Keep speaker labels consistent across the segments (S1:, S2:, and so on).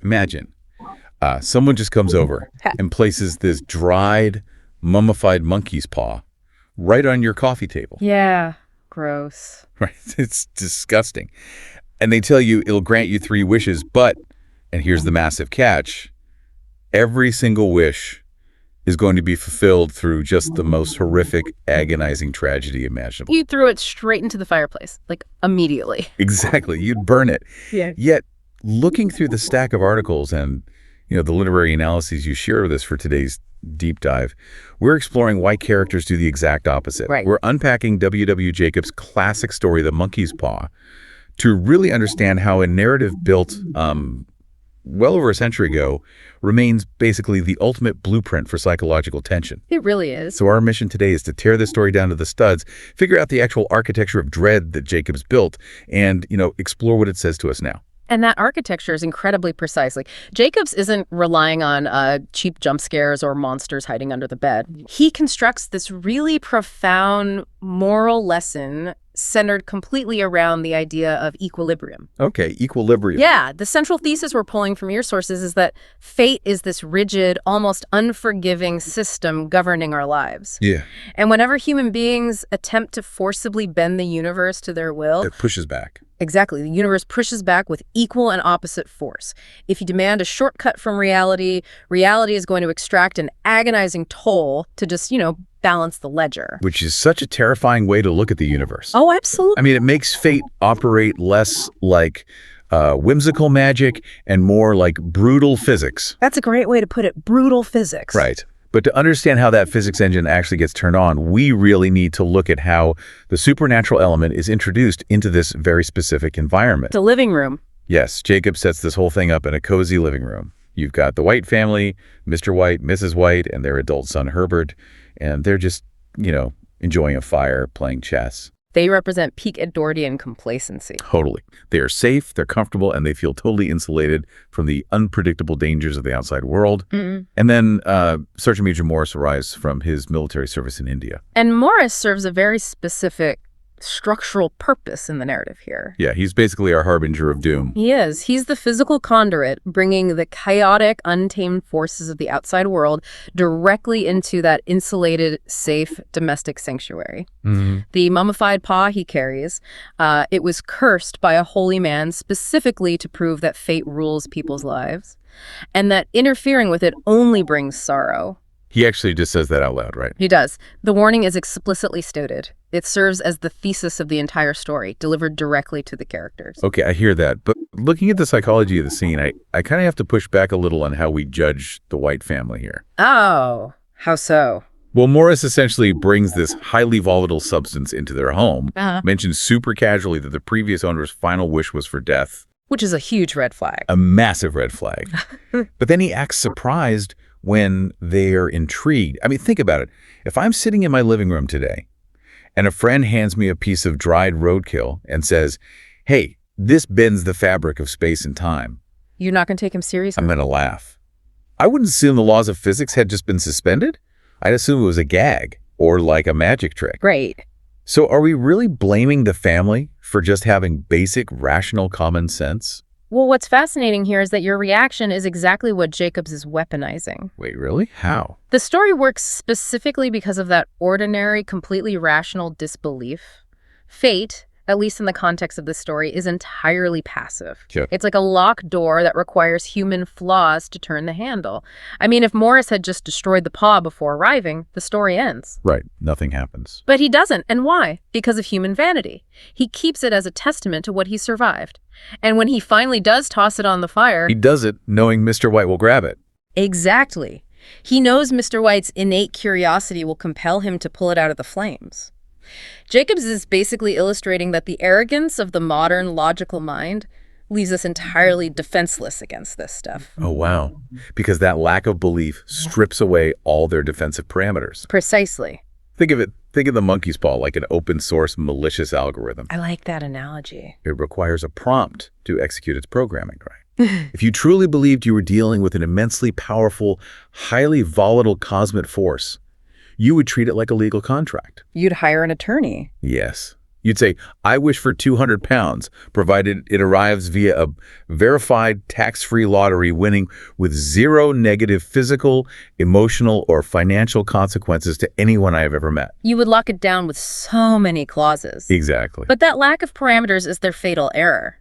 S1: Imagine someone just comes over and places this dried, mummified monkey's paw right on your coffee table.
S2: Yeah, gross.
S1: Right? It's disgusting. And they tell you it'll grant you 3 wishes, but, and here's the massive catch, every single wish is going to be fulfilled through just the most horrific, agonizing tragedy imaginable.
S2: You threw it straight into the fireplace, like immediately.
S1: Exactly. You'd burn it.
S2: Yeah.
S1: Yet, looking through the stack of articles and the literary analyses you share with us for today's deep dive, we're exploring why characters do the exact opposite.
S2: Right.
S1: We're unpacking W.W. Jacobs' classic story, The Monkey's Paw, to really understand how a narrative built well over a century ago remains basically the ultimate blueprint for psychological tension.
S2: It really is.
S1: So our mission today is to tear this story down to the studs, figure out the actual architecture of dread that Jacobs built, and, explore what it says to us now.
S2: And that architecture is incredibly precise. Like, Jacobs isn't relying on cheap jump scares or monsters hiding under the bed. He constructs this really profound moral lesson centered completely around the idea of equilibrium.
S1: Okay, equilibrium.
S2: Yeah, the central thesis we're pulling from your sources is that fate is this rigid, almost unforgiving system governing our lives.
S1: Yeah.
S2: And whenever human beings attempt to forcibly bend the universe to their will,
S1: It pushes back.
S2: exactly, the universe pushes back with equal and opposite force. If you demand a shortcut from reality, reality is going to extract an agonizing toll to just, balance the ledger.
S1: Which is such a terrifying way to look at the universe.
S2: Oh, absolutely.
S1: I mean, it makes fate operate less like whimsical magic and more like brutal physics.
S2: That's a great way to put it, brutal physics.
S1: Right. But to understand how that physics engine actually gets turned on, we really need to look at how the supernatural element is introduced into this very specific environment.
S2: The living room.
S1: Yes, Jacob sets this whole thing up in a cozy living room. You've got the White family, Mr. White, Mrs. White, and their adult son, Herbert, and they're just, enjoying a fire, playing chess.
S2: They represent peak Edwardian complacency.
S1: Totally. They are safe, they're comfortable, and they feel totally insulated from the unpredictable dangers of the outside world.
S2: Mm-mm.
S1: And then Sergeant Major Morris arrives from his military service in India.
S2: And Morris serves a very specific structural purpose in the narrative here.
S1: Yeah, he's basically our harbinger of doom.
S2: He is. He's the physical conduit bringing the chaotic, untamed forces of the outside world directly into that insulated, safe domestic sanctuary.
S1: Mm-hmm.
S2: The mummified paw he carries, it was cursed by a holy man specifically to prove that fate rules people's lives, and that interfering with it only brings sorrow.
S1: He actually just says that out loud, right?
S2: He does. The warning is explicitly stated. It serves as the thesis of the entire story, delivered directly to the characters.
S1: Okay, I hear that. But looking at the psychology of the scene, I kind of have to push back a little on how we judge the White family here.
S2: Oh, how so?
S1: Well, Morris essentially brings this highly volatile substance into their home, mentions super casually that the previous owner's final wish was for death.
S2: Which is a huge red flag.
S1: A massive red flag. But then he acts surprised when they're intrigued. I mean, think about it. If I'm sitting in my living room today and a friend hands me a piece of dried roadkill and says, hey, this bends the fabric of space and time,
S2: You're not going to take him seriously?
S1: I'm going to laugh. I wouldn't assume the laws of physics had just been suspended. I'd assume it was a gag or like a magic trick.
S2: Great.
S1: So are we really blaming the family for just having basic, rational common sense?
S2: Well, what's fascinating here is that your reaction is exactly what Jacobs is weaponizing.
S1: Wait, really? How?
S2: The story works specifically because of that ordinary, completely rational disbelief. Fate, at least in the context of this story, is entirely passive.
S1: Sure.
S2: It's like a locked door that requires human flaws to turn the handle. I mean, if Morris had just destroyed the paw before arriving, the story ends.
S1: Right. Nothing happens.
S2: But he doesn't. And why? Because of human vanity. He keeps it as a testament to what he survived. And when he finally does toss it on the fire...
S1: He does it knowing Mr. White will grab it.
S2: Exactly. He knows Mr. White's innate curiosity will compel him to pull it out of the flames. Jacobs is basically illustrating that the arrogance of the modern logical mind leaves us entirely defenseless against this stuff.
S1: Oh, wow. Because that lack of belief strips away all their defensive parameters.
S2: Precisely.
S1: Think of the monkey's paw like an open source malicious algorithm.
S2: I like that analogy.
S1: It requires a prompt to execute its programming, right? If you truly believed you were dealing with an immensely powerful, highly volatile cosmic force, you would treat it like a legal contract.
S2: You'd hire an attorney.
S1: Yes. You'd say, I wish for 200 pounds, provided it arrives via a verified tax-free lottery winning with zero negative physical, emotional, or financial consequences to anyone I have ever met.
S2: You would lock it down with so many clauses.
S1: Exactly.
S2: But that lack of parameters is their fatal error.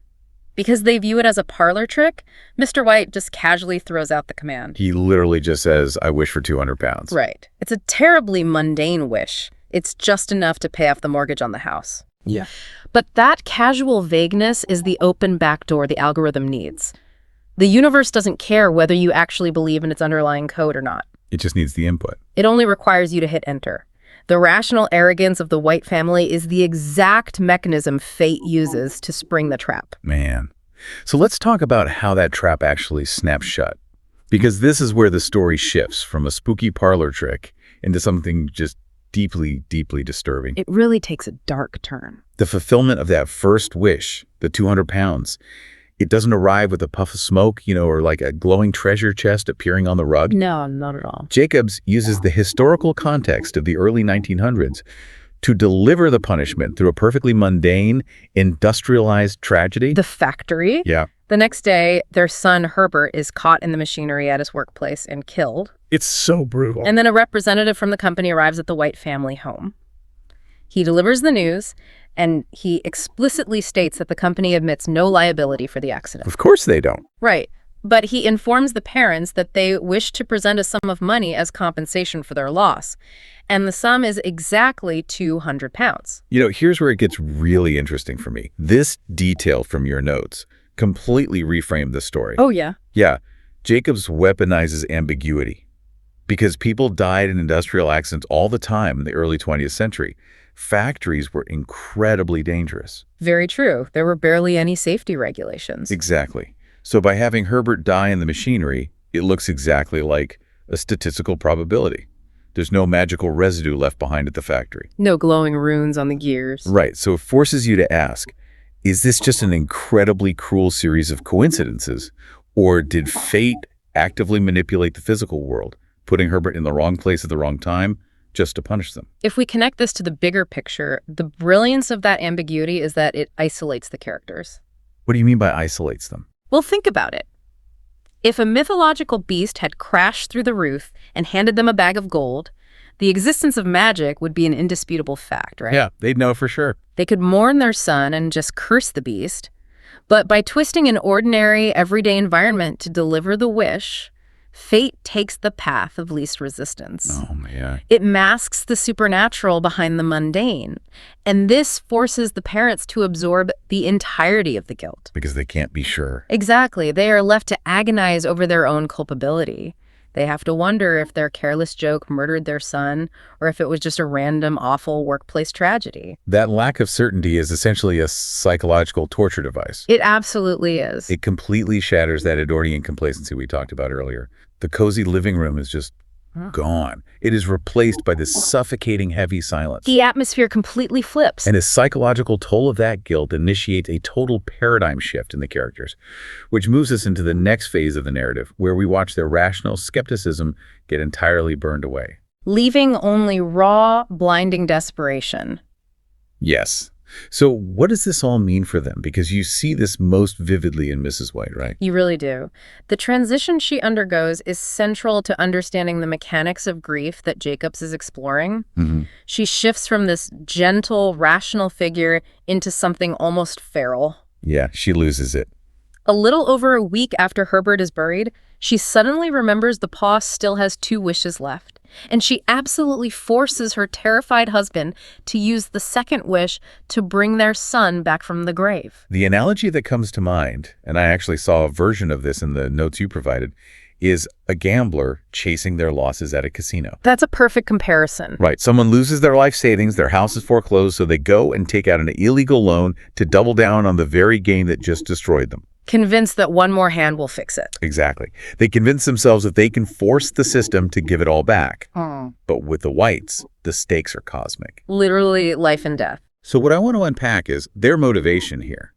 S2: Because they view it as a parlor trick, Mr. White just casually throws out the command.
S1: He literally just says, I wish for 200 pounds.
S2: Right. It's a terribly mundane wish. It's just enough to pay off the mortgage on the house.
S3: Yeah.
S2: But that casual vagueness is the open backdoor the algorithm needs. The universe doesn't care whether you actually believe in its underlying code or not.
S1: It just needs the input.
S2: It only requires you to hit enter. The rational arrogance of the White family is the exact mechanism fate uses to spring the trap.
S1: Man. So let's talk about how that trap actually snaps shut. Because this is where the story shifts from a spooky parlor trick into something just deeply, deeply disturbing.
S2: It really takes a dark turn.
S1: The fulfillment of that first wish, the 200 pounds, it doesn't arrive with a puff of smoke, or like a glowing treasure chest appearing on the rug.
S2: No, not at all.
S1: Jacobs uses the historical context of the early 1900s to deliver the punishment through a perfectly mundane, industrialized tragedy.
S2: The factory?
S1: Yeah.
S2: The next day, their son, Herbert, is caught in the machinery at his workplace and killed.
S3: It's so brutal.
S2: And then a representative from the company arrives at the White family home. He delivers the news, and he explicitly states that the company admits no liability for the accident.
S1: Of course they don't.
S2: Right. But he informs the parents that they wish to present a sum of money as compensation for their loss. And the sum is exactly 200 pounds.
S1: Here's where it gets really interesting for me. This detail from your notes completely reframed the story.
S2: Oh, yeah.
S1: Yeah. Jacobs weaponizes ambiguity. Because people died in industrial accidents all the time in the early 20th century. Factories were incredibly dangerous.
S2: Very true. There were barely any safety regulations.
S1: Exactly. So by having Herbert die in the machinery, it looks exactly like a statistical probability. There's no magical residue left behind at the factory.
S2: No glowing runes on the gears.
S1: Right. So it forces you to ask, is this just an incredibly cruel series of coincidences? Or did fate actively manipulate the physical world, putting Herbert in the wrong place at the wrong time just to punish them?
S2: If we connect this to the bigger picture, the brilliance of that ambiguity is that it isolates the characters.
S1: What do you mean by isolates them?
S2: Well, think about it. If a mythological beast had crashed through the roof and handed them a bag of gold, the existence of magic would be an indisputable fact, right?
S1: Yeah, they'd know for sure.
S2: They could mourn their son and just curse the beast. But by twisting an ordinary, everyday environment to deliver the wish, fate takes the path of least resistance.
S1: Oh, man.
S2: It masks the supernatural behind the mundane. And this forces the parents to absorb the entirety of the guilt.
S1: Because they can't be sure.
S2: Exactly. They are left to agonize over their own culpability. They have to wonder if their careless joke murdered their son or if it was just a random, awful workplace tragedy.
S1: That lack of certainty is essentially a psychological torture device.
S2: It absolutely is.
S1: It completely shatters that Edwardian complacency we talked about earlier. The cozy living room is just gone. It is replaced by this suffocating heavy silence.
S2: The atmosphere completely flips.
S1: And a psychological toll of that guilt initiates a total paradigm shift in the characters, which moves us into the next phase of the narrative, where we watch their rational skepticism get entirely burned away.
S2: Leaving only raw, blinding desperation.
S1: Yes. So what does this all mean for them? Because you see this most vividly in Mrs. White, right?
S2: You really do. The transition she undergoes is central to understanding the mechanics of grief that Jacobs is exploring.
S1: Mm-hmm.
S2: She shifts from this gentle, rational figure into something almost feral.
S1: Yeah, she loses it.
S2: A little over a week after Herbert is buried, she suddenly remembers the paw still has 2 wishes left. And she absolutely forces her terrified husband to use the second wish to bring their son back from the grave.
S1: The analogy that comes to mind, and I actually saw a version of this in the notes you provided, is a gambler chasing their losses at a casino.
S2: That's a perfect comparison.
S1: Right. Someone loses their life savings, their house is foreclosed, so they go and take out an illegal loan to double down on the very game that just destroyed them.
S2: Convinced that one more hand will fix it.
S1: Exactly. They convince themselves that they can force the system to give it all back. But with the Whites, the stakes are cosmic.
S2: Literally life and death.
S1: So what I want to unpack is their motivation here.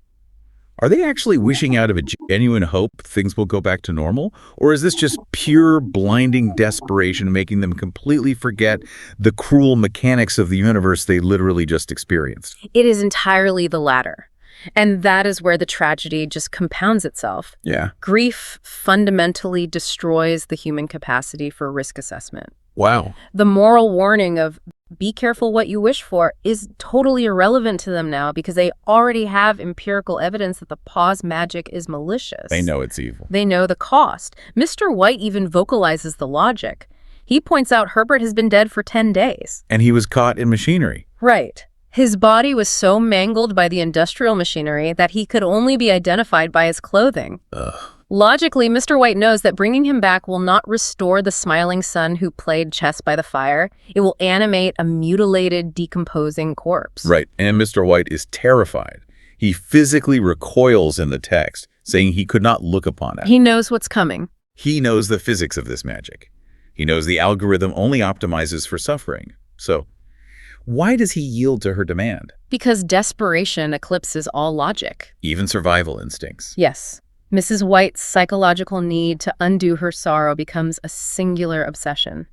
S1: Are they actually wishing out of a genuine hope things will go back to normal? Or is this just pure, blinding desperation making them completely forget the cruel mechanics of the universe they literally just experienced?
S2: It is entirely the latter. And that is where the tragedy just compounds itself.
S1: Yeah.
S2: Grief fundamentally destroys the human capacity for risk assessment.
S1: Wow.
S2: The moral warning of be careful what you wish for is totally irrelevant to them now because they already have empirical evidence that the pause magic is malicious.
S1: They know it's evil.
S2: They know the cost. Mr. White even vocalizes the logic. He points out Herbert has been dead for 10 days.
S1: And he was caught in machinery.
S2: Right. His body was so mangled by the industrial machinery that he could only be identified by his clothing.
S1: Ugh.
S2: Logically, Mr. White knows that bringing him back will not restore the smiling son who played chess by the fire. It will animate a mutilated, decomposing corpse.
S1: Right. And Mr. White is terrified. He physically recoils in the text, saying he could not look upon it.
S2: He knows what's coming.
S1: He knows the physics of this magic. He knows the algorithm only optimizes for suffering. So, why does he yield to her demand?
S2: Because desperation eclipses all logic.
S1: Even survival instincts.
S2: Yes. Mrs. White's psychological need to undo her sorrow becomes a singular obsession.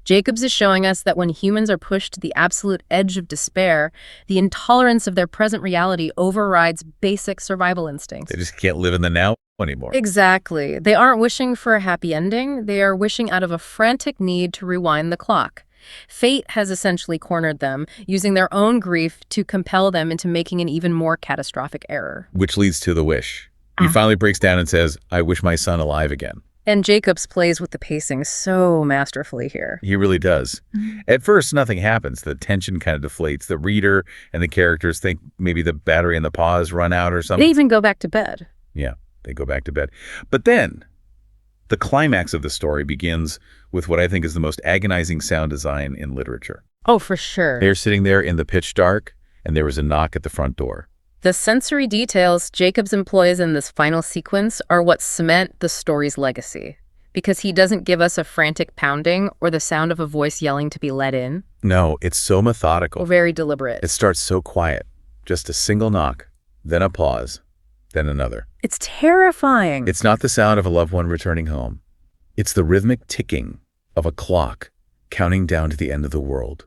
S2: Jacobs is showing us that when humans are pushed to the absolute edge of despair, the intolerance of their present reality overrides basic survival instincts.
S1: They just can't live in the now anymore.
S2: Exactly. They aren't wishing for a happy ending. They are wishing out of a frantic need to rewind the clock. Fate has essentially cornered them, using their own grief to compel them into making an even more catastrophic error.
S1: Which leads to the wish. He finally breaks down and says, I wish my son alive again.
S2: And Jacobs plays with the pacing so masterfully here.
S1: He really does. At first, nothing happens. The tension kind of deflates. The reader and the characters think maybe the battery and the pause run out or something.
S2: They even go back to bed.
S1: Yeah, they go back to bed. But then, the climax of the story begins with what I think is the most agonizing sound design in literature.
S2: Oh, for sure.
S1: They're sitting there in the pitch dark, and there was a knock at the front door.
S2: The sensory details Jacobs employs in this final sequence are what cement the story's legacy, because he doesn't give us a frantic pounding or the sound of a voice yelling to be let in.
S1: No, it's so methodical.
S2: Or very deliberate.
S1: It starts so quiet. Just a single knock, then a pause, then another.
S2: It's terrifying.
S1: It's not the sound of a loved one returning home. It's the rhythmic ticking of a clock counting down to the end of the world.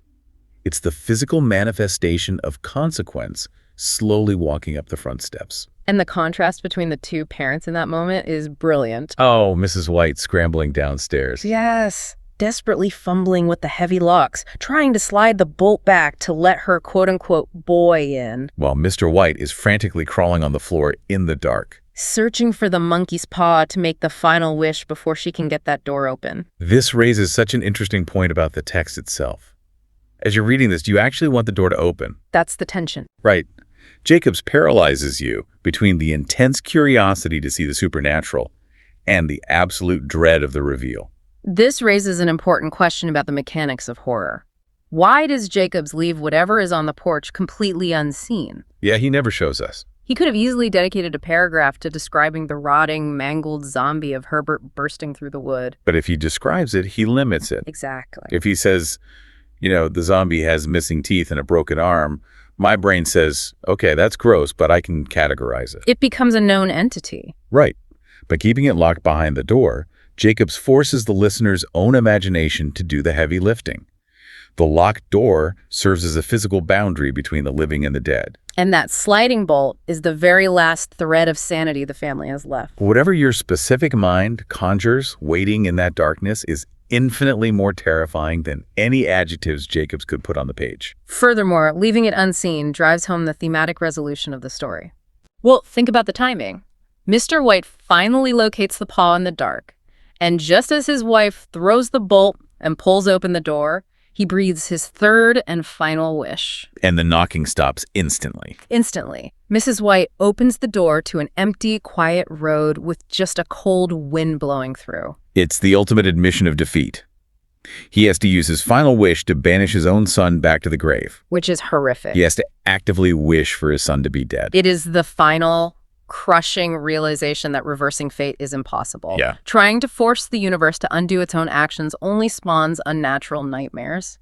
S1: It's the physical manifestation of consequence slowly walking up the front steps.
S2: And the contrast between the two parents in that moment is brilliant.
S1: Oh, Mrs. White scrambling downstairs.
S2: Yes. Desperately fumbling with the heavy locks, trying to slide the bolt back to let her quote-unquote boy in.
S1: While Mr. White is frantically crawling on the floor in the dark.
S2: Searching for the monkey's paw to make the final wish before she can get that door open.
S1: This raises such an interesting point about the text itself. As you're reading this, do you actually want the door to open?
S2: That's the tension.
S1: Right. Jacobs paralyzes you between the intense curiosity to see the supernatural and the absolute dread of the reveal.
S2: This raises an important question about the mechanics of horror. Why does Jacobs leave whatever is on the porch completely unseen?
S1: Yeah, he never shows us.
S2: He could have easily dedicated a paragraph to describing the rotting, mangled zombie of Herbert bursting through the wood.
S1: But if he describes it, he limits it.
S2: Exactly.
S1: If he says, the zombie has missing teeth and a broken arm, my brain says, okay, that's gross, but I can categorize it.
S2: It becomes a known entity.
S1: Right. By keeping it locked behind the door, Jacobs forces the listener's own imagination to do the heavy lifting. The locked door serves as a physical boundary between the living and the dead.
S2: And that sliding bolt is the very last thread of sanity the family has left.
S1: Whatever your specific mind conjures waiting in that darkness is infinitely more terrifying than any adjectives Jacobs could put on the page.
S2: Furthermore, leaving it unseen drives home the thematic resolution of the story. Well, think about the timing. Mr. White finally locates the paw in the dark, and just as his wife throws the bolt and pulls open the door, he breathes his third and final wish.
S1: And the knocking stops instantly.
S2: Instantly. Mrs. White opens the door to an empty, quiet road with just a cold wind blowing through.
S1: It's the ultimate admission of defeat. He has to use his final wish to banish his own son back to the grave.
S2: Which is horrific.
S1: He has to actively wish for his son to be dead.
S2: It is the final, crushing realization that reversing fate is impossible.
S1: Yeah.
S2: Trying to force the universe to undo its own actions only spawns unnatural nightmares.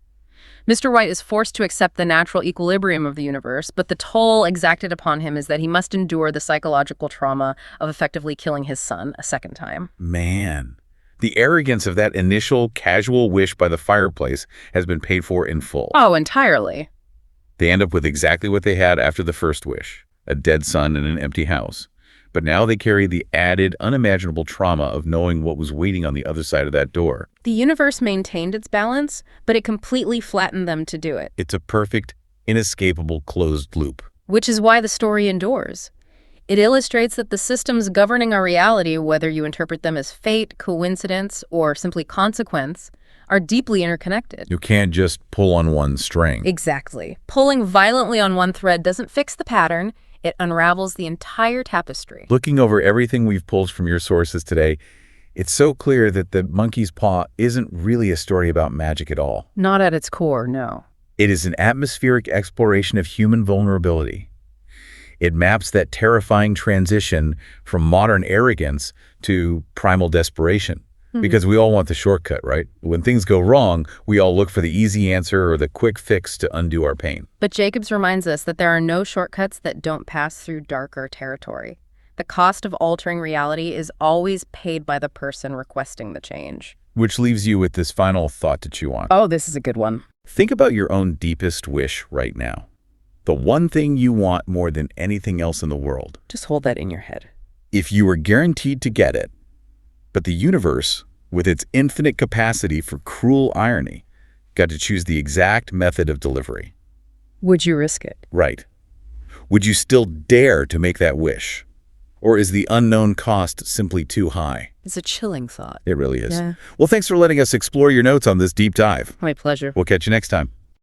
S2: Mr. White is forced to accept the natural equilibrium of the universe, but the toll exacted upon him is that he must endure the psychological trauma of effectively killing his son a second time.
S1: Man, the arrogance of that initial casual wish by the fireplace has been paid for in full.
S2: Oh, entirely.
S1: They end up with exactly what they had after the first wish, a dead son in an empty house. But now they carry the added, unimaginable trauma of knowing what was waiting on the other side of that door.
S2: The universe maintained its balance, but it completely flattened them to do it.
S1: It's a perfect, inescapable closed loop.
S2: Which is why the story endures. It illustrates that the systems governing our reality, whether you interpret them as fate, coincidence, or simply consequence, are deeply interconnected.
S1: You can't just pull on one string.
S2: Exactly. Pulling violently on one thread doesn't fix the pattern. It unravels the entire tapestry.
S1: Looking over everything we've pulled from your sources today, it's so clear that The Monkey's Paw isn't really a story about magic at all.
S2: Not at its core, no.
S1: It is an atmospheric exploration of human vulnerability. It maps that terrifying transition from modern arrogance to primal desperation. Because we all want the shortcut, right? When things go wrong, we all look for the easy answer or the quick fix to undo our pain.
S2: But Jacobs reminds us that there are no shortcuts that don't pass through darker territory. The cost of altering reality is always paid by the person requesting the change.
S1: Which leaves you with this final thought to chew on.
S2: Oh, this is a good one.
S1: Think about your own deepest wish right now. The one thing you want more than anything else in the world.
S2: Just hold that in your head.
S1: If you were guaranteed to get it, but the universe, with its infinite capacity for cruel irony, got to choose the exact method of delivery.
S2: Would you risk it?
S1: Right. Would you still dare to make that wish? Or is the unknown cost simply too high?
S2: It's a chilling thought.
S1: It really is.
S2: Yeah.
S1: Well, thanks for letting us explore your notes on this deep dive.
S2: My pleasure.
S1: We'll catch you next time.